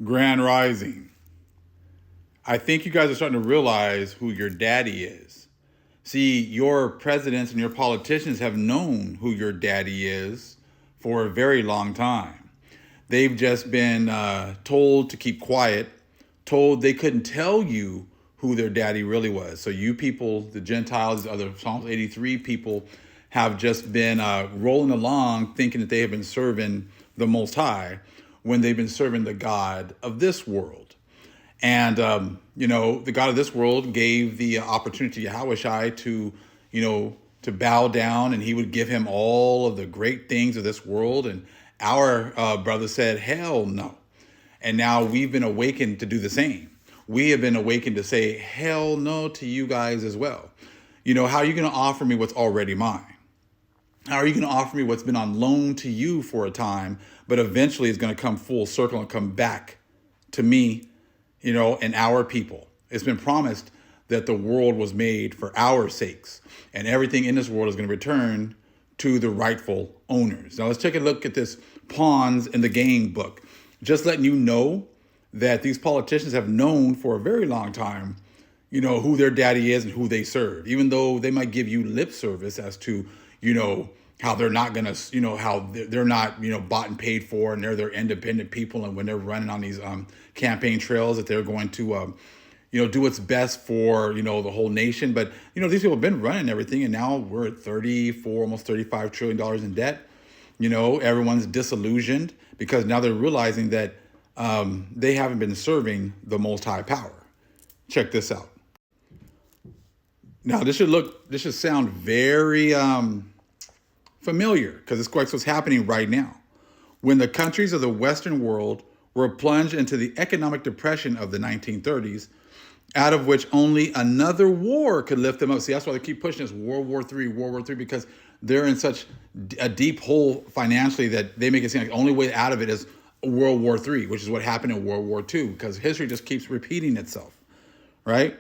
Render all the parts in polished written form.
Grand Rising. I think you guys are starting to realize who your daddy is. See, your presidents and your politicians have known who your daddy is for a very long time. They've just been told to keep quiet, told they couldn't tell you who their daddy really was. So you people, the Gentiles, other Psalms 83 people, have just been rolling along thinking that they have been serving the Most High when they've been serving the God of this world. And, the God of this world gave the opportunity to Yahushai to, to bow down, and he would give him all of the great things of this world. And our brother said, hell no. And now we've been awakened to do the same. We have been awakened to say, hell no to you guys as well. How are you going to offer me what's already mine? How are you going to offer me what's been on loan to you for a time, but eventually it's going to come full circle and come back to me, and our people? It's been promised that the world was made for our sakes, and everything in this world is going to return to the rightful owners. Now let's take a look at this Pawns in the Game book. Just letting you know that these politicians have known for a very long time, who their daddy is and who they serve, even though they might give you lip service as to, how they're not going to, how they're not, bought and paid for, and they're independent people. And when they're running on these campaign trails, that they're going to, do what's best for, the whole nation. But, these people have been running everything, and now we're at 34, almost $35 trillion in debt. Everyone's disillusioned because now they're realizing that they haven't been serving the Most High power. Check this out. Now, this should sound very familiar, because it's quite what's happening right now. When the countries of the Western world were plunged into the economic depression of the 1930s, out of which only another war could lift them up. See, that's why they keep pushing this World War III, because they're in such a deep hole financially that they make it seem like the only way out of it is World War III, which is what happened in World War II, because history just keeps repeating itself, right?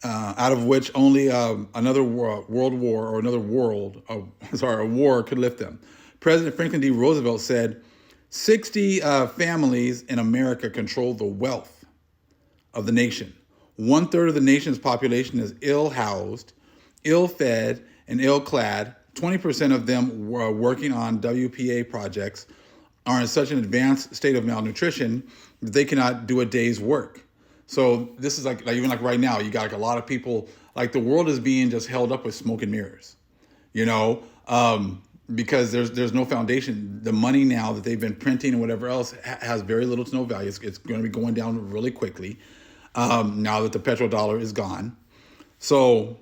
Out of which only another world war or another a war could lift them. President Franklin D. Roosevelt said, 60 families in America control the wealth of the nation. 1/3 of the nation's population is ill-housed, ill-fed, and ill-clad. 20% of them were working on WPA projects are in such an advanced state of malnutrition that they cannot do a day's work. So this is like even like right now, you got like a lot of people, like the world is being just held up with smoke and mirrors, because there's no foundation. The money now that they've been printing and whatever else has very little to no value. It's going to be going down really quickly now that the petrodollar is gone. So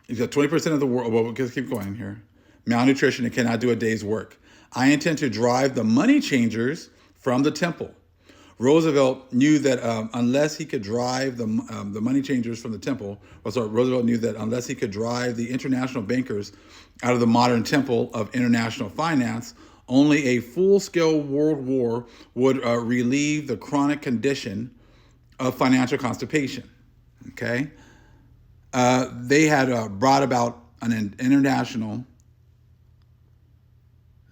you got 20% of the world. Well, we'll just keep going here. Malnutrition and cannot do a day's work. I intend to drive the money changers from the temple. Roosevelt knew that unless he could drive the money changers from the temple, Roosevelt knew that unless he could drive the international bankers out of the modern temple of international finance, only a full-scale world war would relieve the chronic condition of financial constipation. Okay, they had brought about an international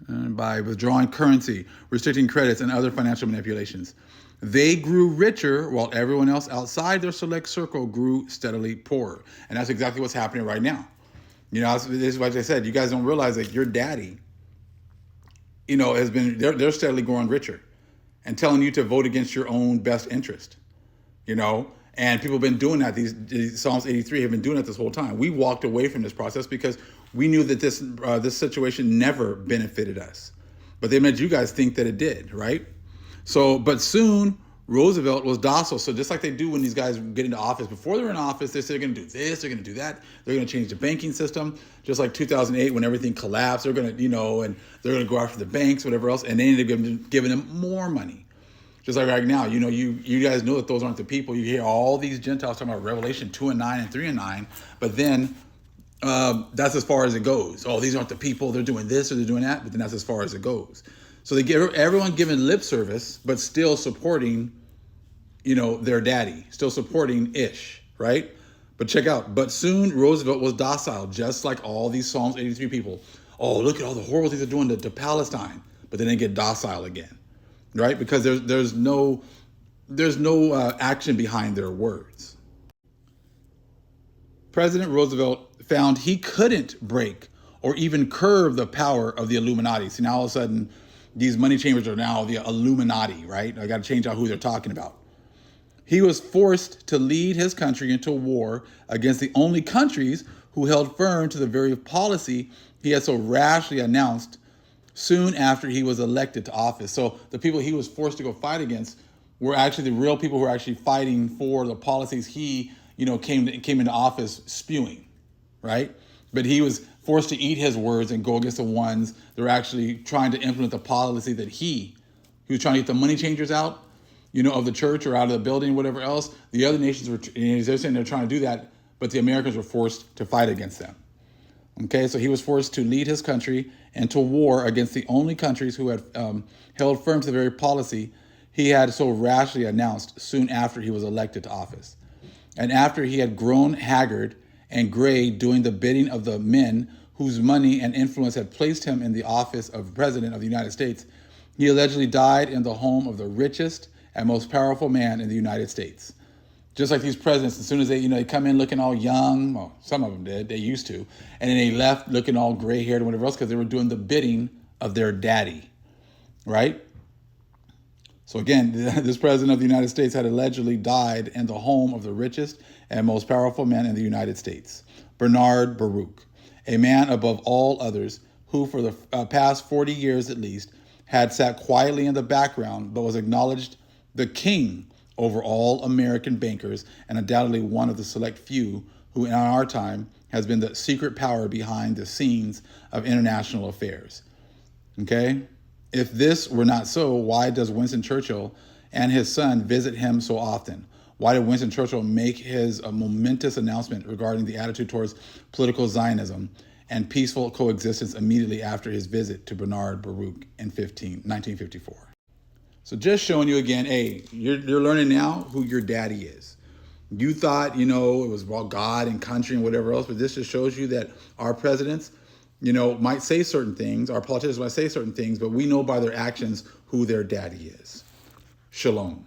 by withdrawing currency, restricting credits, and other financial manipulations. They grew richer while everyone else outside their select circle grew steadily poorer. And that's exactly what's happening right now. This is what I said. You guys don't realize that your daddy, has been, they're steadily growing richer and telling you to vote against your own best interest, And people have been doing that. These Psalms 83 have been doing it this whole time. We walked away from this process because we knew that this situation never benefited us. But they made you guys think that it did, right? So, but soon Roosevelt was docile. So just like they do when these guys get into office, before they're in office, they say they're going to do this, they're going to do that. They're going to change the banking system. Just like 2008, when everything collapsed, they're going to, and they're going to go after the banks, whatever else. And they ended up giving them more money. Just like right now, you guys know that those aren't the people. You hear all these Gentiles talking about Revelation 2 and 9 and 3 and 9, but then that's as far as it goes. Oh, these aren't the people. They're doing this or they're doing that, but then that's as far as it goes. So they give everyone giving lip service, but still supporting, their daddy, still supporting Ish, right? But check out. But soon Roosevelt was docile, just like all these Psalms 83 people. Oh, look at all the horrible things they're doing to Palestine, but then they get docile again. right? Because there's no action behind their words. President Roosevelt found he couldn't break or even curb the power of the Illuminati. So now all of a sudden, these money chambers are now the Illuminati, right? I got to change out who they're talking about. He was forced to lead his country into war against the only countries who held firm to the very policy he had so rashly announced soon after he was elected to office. So the people he was forced to go fight against were actually the real people who were actually fighting for the policies he, came into office spewing, right? But he was forced to eat his words and go against the ones that were actually trying to implement the policy that he was trying to get the money changers out, of the church or out of the building, whatever else. The other nations were, they're saying they're trying to do that, but the Americans were forced to fight against them. Okay, so he was forced to lead his country into war against the only countries who had held firm to the very policy he had so rashly announced soon after he was elected to office. And after he had grown haggard and gray doing the bidding of the men whose money and influence had placed him in the office of President of the United States, he allegedly died in the home of the richest and most powerful man in the United States. Just like these presidents, as soon as they come in looking all young, well, some of them did, they used to, and then they left looking all gray-haired and whatever else because they were doing the bidding of their daddy, right? So again, this president of the United States had allegedly died in the home of the richest and most powerful man in the United States, Bernard Baruch, a man above all others who for the past 40 years at least had sat quietly in the background but was acknowledged the king over all American bankers and undoubtedly one of the select few who in our time has been the secret power behind the scenes of international affairs. Okay? If this were not so, why does Winston Churchill and his son visit him so often? Why did Winston Churchill make his momentous announcement regarding the attitude towards political Zionism and peaceful coexistence immediately after his visit to Bernard Baruch in 1954? So just showing you again, hey, you're learning now who your daddy is. You thought, it was about God and country and whatever else, but this just shows you that our presidents, might say certain things, our politicians might say certain things, but we know by their actions who their daddy is. Shalom.